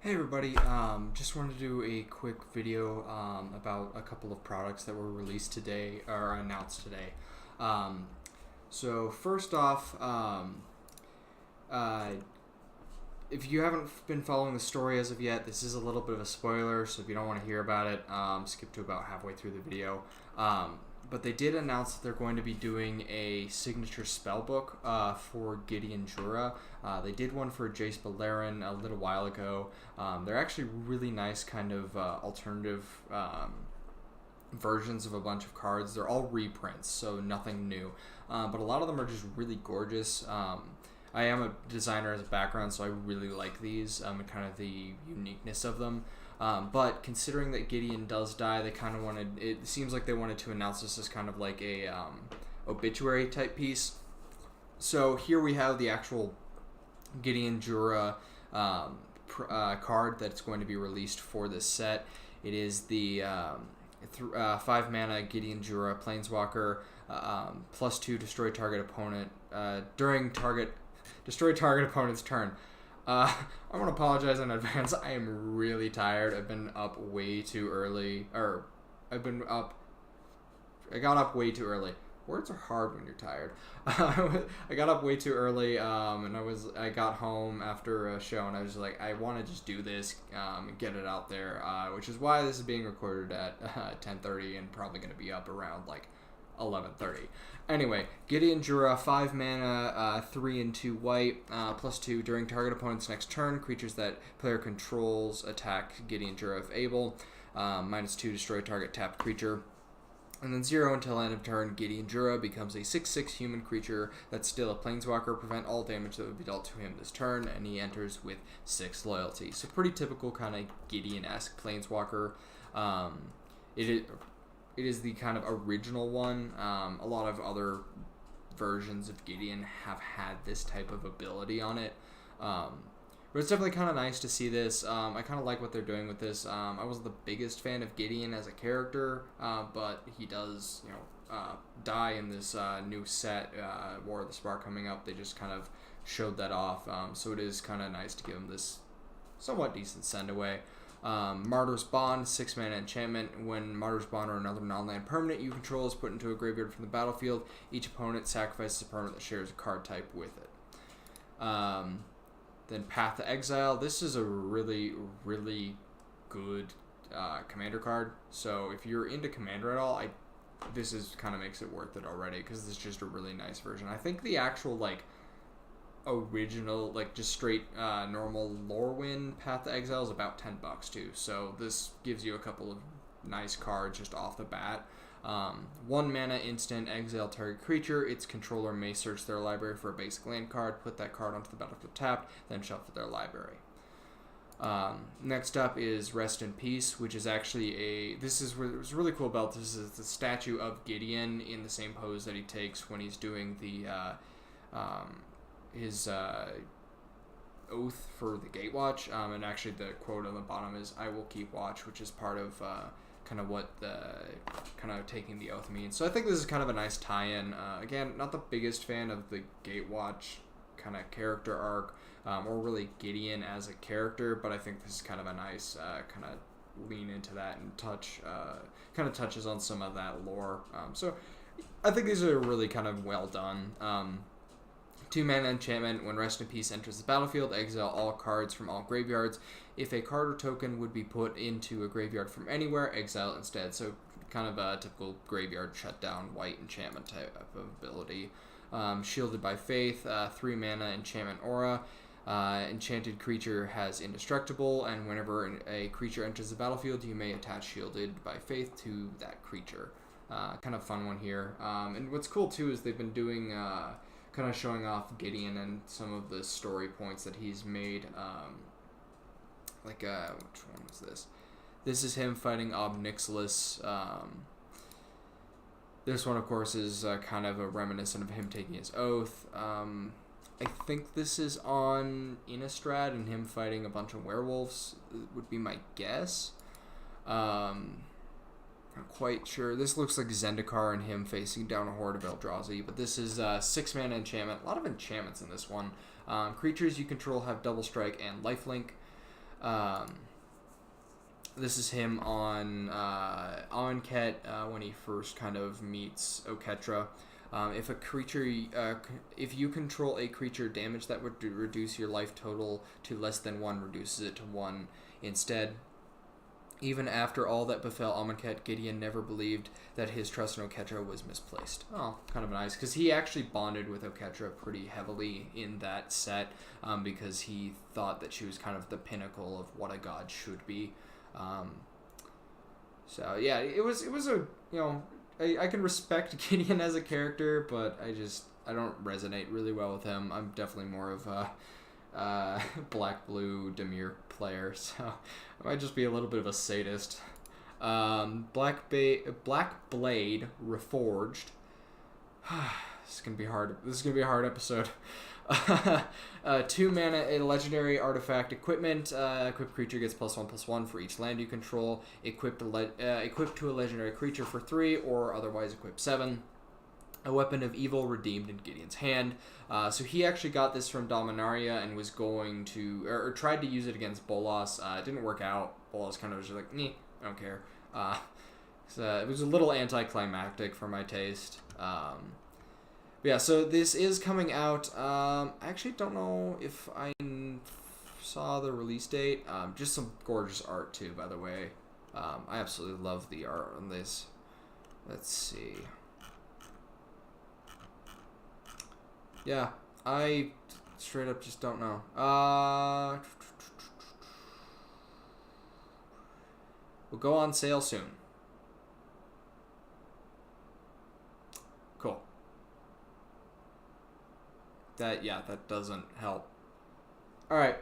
Hey everybody, just wanted to do a quick video about a couple of products that were released today or announced today. Um, so first off, uh, if you haven't been following the story as of yet, this is a little bit of a spoiler, so if you don't want to hear about it, skip to about halfway through the video. But they did announce that they're going to be doing a signature spellbook for Gideon Jura. They did one for Jace Beleren a little while ago. They're actually really nice kind of alternative versions of a bunch of cards. They're all reprints, so nothing new. But a lot of them are just really gorgeous. I am a designer as a background, so I really like these and kind of the uniqueness of them. But considering that Gideon does die, they kind of wanted. It seems like they wanted to announce this as kind of like a obituary type piece. So here we have the actual Gideon Jura card that's going to be released for this set. It is the 5 mana Gideon Jura Planeswalker, +2 destroy target opponent destroy target opponent's turn. I want to apologize in advance. I am really tired. I've been up way too early, I got up way too early. Words are hard when you're tired. I got up way too early, and I got home after a show, and I was like, I want to just do this, and get it out there, which is why this is being recorded at 10:30 and probably going to be up around like 11:30. Anyway, Gideon Jura, 5 mana, 3 and 2 white, +2 during target opponent's next turn. Creatures that player controls attack Gideon Jura if able. -2 destroy target tapped creature. And then 0 until end of turn, Gideon Jura becomes a 6/6 human creature that's still a planeswalker. Prevent all damage that would be dealt to him this turn, and he enters with 6 loyalty. So pretty typical kind of Gideon-esque planeswalker. It is the kind of original one. A lot of other versions of Gideon have had this type of ability on it. But it's definitely kind of nice to see this. I kind of like what they're doing with this. I wasn't the biggest fan of Gideon as a character, but he does, die in this new set, War of the Spark coming up. They just kind of showed that off. So it is kind of nice to give him this somewhat decent send away. Martyr's Bond, 6 mana enchantment. When Martyr's Bond or another non-land permanent you control is put into a graveyard from the battlefield, each opponent sacrifices a permanent that shares a card type with it. Then Path to Exile. This is a really, really good commander card. So if you're into commander at all, this is kind of makes it worth it already, because this is just a really nice version. I think the actual original, just straight normal Lorwyn Path to Exile is about $10 too. So this gives you a couple of nice cards just off the bat. 1 mana instant, exile target creature. Its controller may search their library for a basic land card, put that card onto the battlefield tapped, then shuffle their library. Next up is Rest in Peace, which is actually what's really cool about this is the statue of Gideon in the same pose that he takes when he's doing the his oath for the Gatewatch, and actually the quote on the bottom is "I will keep watch," which is part of kind of what the kind of taking the oath means. So I think this is kind of a nice tie-in. Again, not the biggest fan of the Gatewatch kind of character arc, or really Gideon as a character, but I think this is kind of a nice kind of lean into that and kind of touches on some of that lore. So I think these are really kind of well done. 2 mana enchantment. When Rest in Peace enters the battlefield, exile all cards from all graveyards. If a card or token would be put into a graveyard from anywhere, exile instead. So kind of a typical graveyard shutdown white enchantment type of ability. Shielded by Faith, 3 mana enchantment aura. Enchanted creature has indestructible, and whenever a creature enters the battlefield, you may attach Shielded by Faith to that creature. Kind of fun one here. And what's cool too is they've been doing kind of showing off Gideon and some of the story points that he's made. Which one was this? This is him fighting Ob Nixilis. This one, of course, is kind of a reminiscent of him taking his oath. I think this is on Innistrad and him fighting a bunch of werewolves, would be my guess. Not quite sure. This looks like Zendikar and him facing down a horde of Eldrazi, but this is 6 mana enchantment. A lot of enchantments in this one. Creatures you control have double strike and lifelink. Um, this is him on Amonkhet when he first kind of meets Oketra. If a creature, if you control a creature, damage that would reduce your life total to less than 1 reduces it to 1 instead. Even after all that befell Amonkhet, Gideon never believed that his trust in Oketra was misplaced. Oh, kind of nice, because he actually bonded with Oketra pretty heavily in that set, because he thought that she was kind of the pinnacle of what a god should be. So yeah, it was a, I can respect Gideon as a character, but I don't resonate really well with him. I'm definitely more of a black-blue Dimir player, so I might just be a little bit of a sadist. Black Blade Reforged. This is gonna be hard. This is gonna be a hard episode. 2 mana, a legendary artifact equipment. Equipped creature gets +1/+1 for each land you control. Equipped to a legendary creature for 3, or otherwise equip 7. A weapon of evil redeemed in Gideon's hand. So he actually got this from Dominaria and was going to, or tried to use it against Bolas. It didn't work out. Bolas kind of was just like, I don't care. So it was a little anticlimactic for my taste. Yeah, so this is coming out. I actually don't know if I saw the release date. Just some gorgeous art too, by the way. I absolutely love the art on this. Let's see. Yeah, I straight up just don't know. Will go on sale soon. Cool. That doesn't help. All right.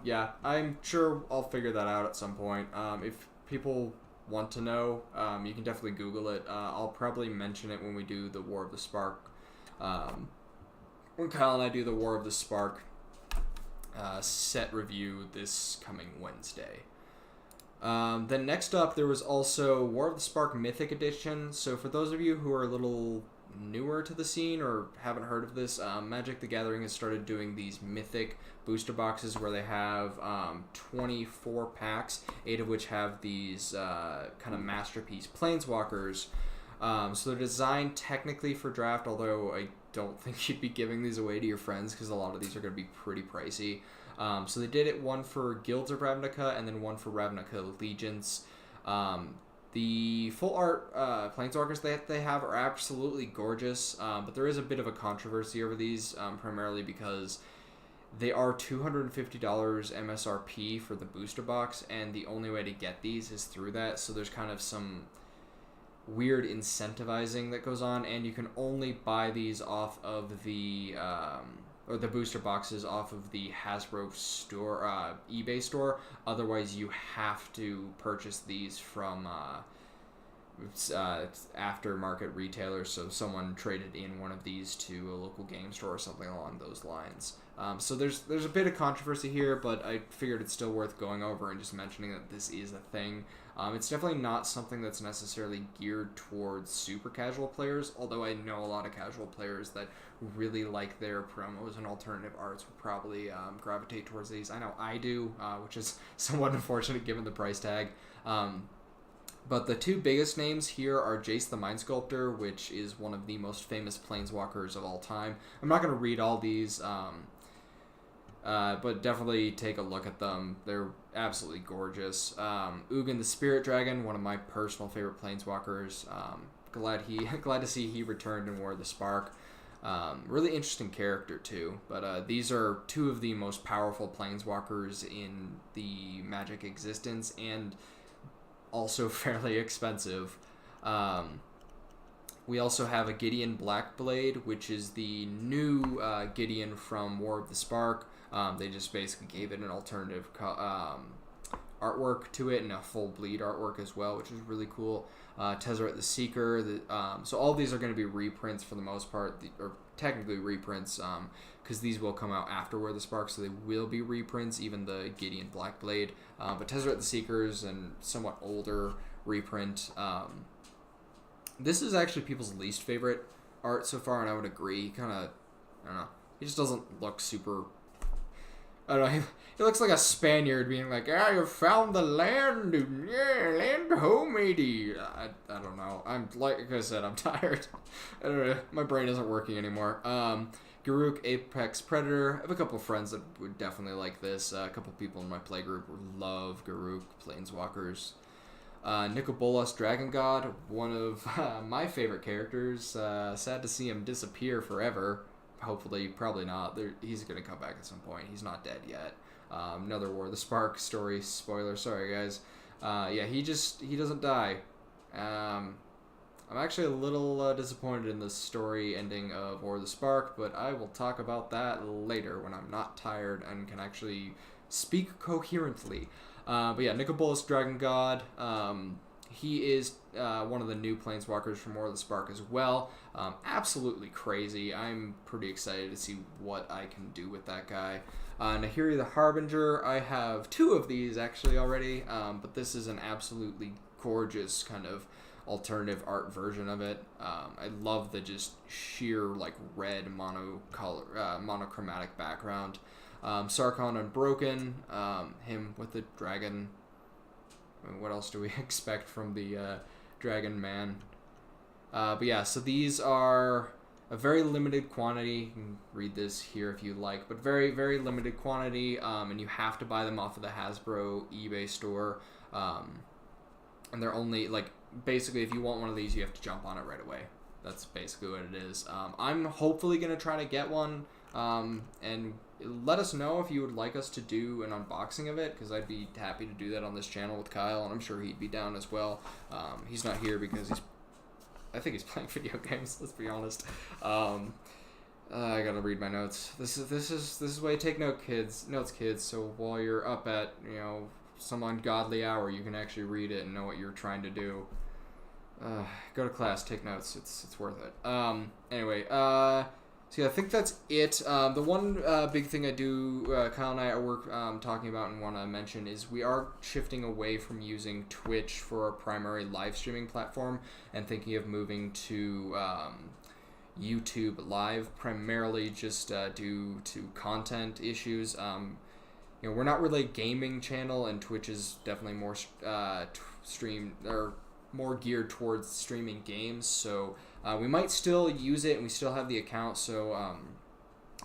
Yeah, I'm sure I'll figure that out at some point. If people want to know, you can definitely Google it. I'll probably mention it when we do the War of the Spark. When Kyle and I do the War of the Spark set review this coming Wednesday. Then next up, there was also War of the Spark Mythic Edition. So for those of you who are a little newer to the scene or haven't heard of this, Magic the Gathering has started doing these Mythic booster boxes where they have 24 packs, 8 of which have these kind of masterpiece planeswalkers. So they're designed technically for draft, although I don't think you'd be giving these away to your friends because a lot of these are going to be pretty pricey. So they did it one for Guilds of Ravnica and then one for Ravnica Allegiance. The full art planeswalkers that they have are absolutely gorgeous, but there is a bit of a controversy over these, primarily because they are $250 MSRP for the booster box, and the only way to get these is through that, so there's kind of some weird incentivizing that goes on, and you can only buy these off of the or the booster boxes off of the Hasbro store, eBay store. Otherwise, you have to purchase these from aftermarket retailers. So someone traded in one of these to a local game store or something along those lines. So there's a bit of controversy here, but I figured it's still worth going over and just mentioning that this is a thing. It's definitely not something that's necessarily geared towards super casual players, although I know a lot of casual players that really like their promos and alternative arts would probably gravitate towards these. I know I do, which is somewhat unfortunate given the price tag. But the two biggest names here are Jace the Mind Sculptor, which is one of the most famous planeswalkers of all time. I'm not going to read all these, but definitely take a look at them. They're absolutely gorgeous. Ugin the Spirit Dragon, one of my personal favorite planeswalkers. Glad to see he returned in War of the Spark. Really interesting character too. But these are two of the most powerful planeswalkers in the Magic existence, and also fairly expensive. We also have a Gideon Blackblade, which is the new Gideon from War of the Spark. They just basically gave it an alternative artwork to it and a full bleed artwork as well, which is really cool. Tezzeret the Seeker. So all of these are going to be reprints for the most part, or technically reprints, because these will come out after War of the Spark, so they will be reprints, even the Gideon Blackblade. But Tezzeret the Seeker is a somewhat older reprint. This is actually people's least favorite art so far, and I would agree. Kind of, I don't know, he just doesn't look super I don't know. He looks like a Spaniard being like, "Ah, you found the land, yeah, land home, matey." I don't know. I'm like I said, I'm tired. I don't know. My brain isn't working anymore. Garruk, Apex Predator. I have a couple of friends that would definitely like this. A couple of people in my playgroup love Garruk, Planeswalkers. Nicobolas, Dragon God, one of my favorite characters. Sad to see him disappear forever. Hopefully, probably not. He's going to come back at some point. He's not dead yet. Another War of the Spark story. Spoiler, sorry guys. Yeah, he doesn't die. I'm actually a little disappointed in the story ending of War of the Spark, but I will talk about that later when I'm not tired and can actually speak coherently. But yeah, Nicobolas, Dragon God. He is one of the new Planeswalkers from War of the Spark as well. Absolutely crazy. I'm pretty excited to see what I can do with that guy. Nahiri the Harbinger. I have 2 of these actually already, but this is an absolutely gorgeous kind of alternative art version of it. I love the just sheer like red monochromatic background. Sarkhan Unbroken, him with the dragon. I mean, what else do we expect from the Dragon Man? But yeah, so these are a very limited quantity. You can read this here if you like, but very, very limited quantity, and you have to buy them off of the Hasbro eBay store. And they're only, like, basically, if you want one of these, you have to jump on it right away. That's basically what it is. I'm hopefully going to try to get one, and let us know if you would like us to do an unboxing of it, because I'd be happy to do that on this channel with Kyle, and I'm sure he'd be down as well. He's not here because I think he's playing video games, let's be honest. I gotta read my notes. This is why you take notes, kids, so while you're up at, some ungodly hour, you can actually read it and know what you're trying to do. Go to class, take notes. It's worth it. Anyway, so yeah, I think that's it. The one big thing I do, Kyle and I are talking about and want to mention is we are shifting away from using Twitch for our primary live streaming platform and thinking of moving to YouTube Live, primarily just due to content issues. We're not really a gaming channel, and Twitch is definitely more more geared towards streaming games. So we might still use it, and we still have the account. So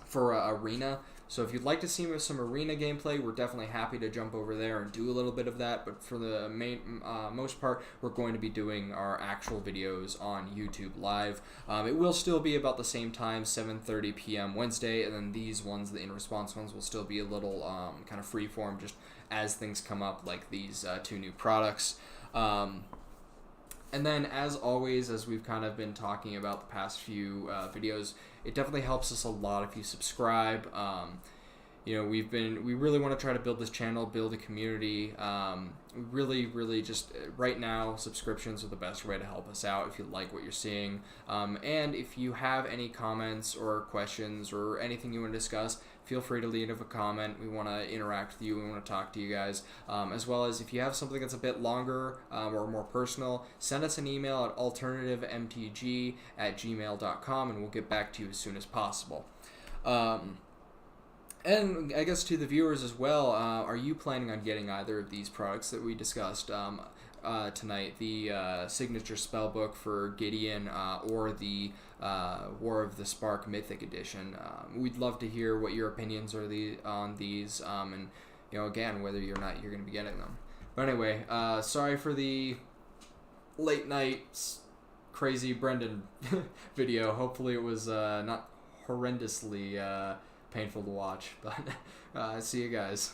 for Arena. So if you'd like to see some Arena gameplay, we're definitely happy to jump over there and do a little bit of that. But for the most part, we're going to be doing our actual videos on YouTube Live. It will still be about the same time, 7:30 p.m. Wednesday, and then these ones, the In Response ones, will still be a little kind of freeform, just as things come up, like these 2 new products. And then, as always, as we've kind of been talking about the past few videos, it definitely helps us a lot if you subscribe. We really want to try to build this channel, build a community. Really just right now, subscriptions are the best way to help us out if you like what you're seeing. And if you have any comments or questions or anything you want to discuss, feel free to leave a comment. We want to interact with you. We want to talk to you guys. As well as if you have something that's a bit longer or more personal, send us an email at alternativemtg@gmail.com, and we'll get back to you as soon as possible. And I guess to the viewers as well, are you planning on getting either of these products that we discussed tonight? The signature spellbook for Gideon or the War of the Spark Mythic Edition. We'd love to hear what your opinions are on these, and again, whether you're going to be getting them. But anyway, sorry for the late night crazy Brendan video. Hopefully it was not horrendously painful to watch, but see you guys.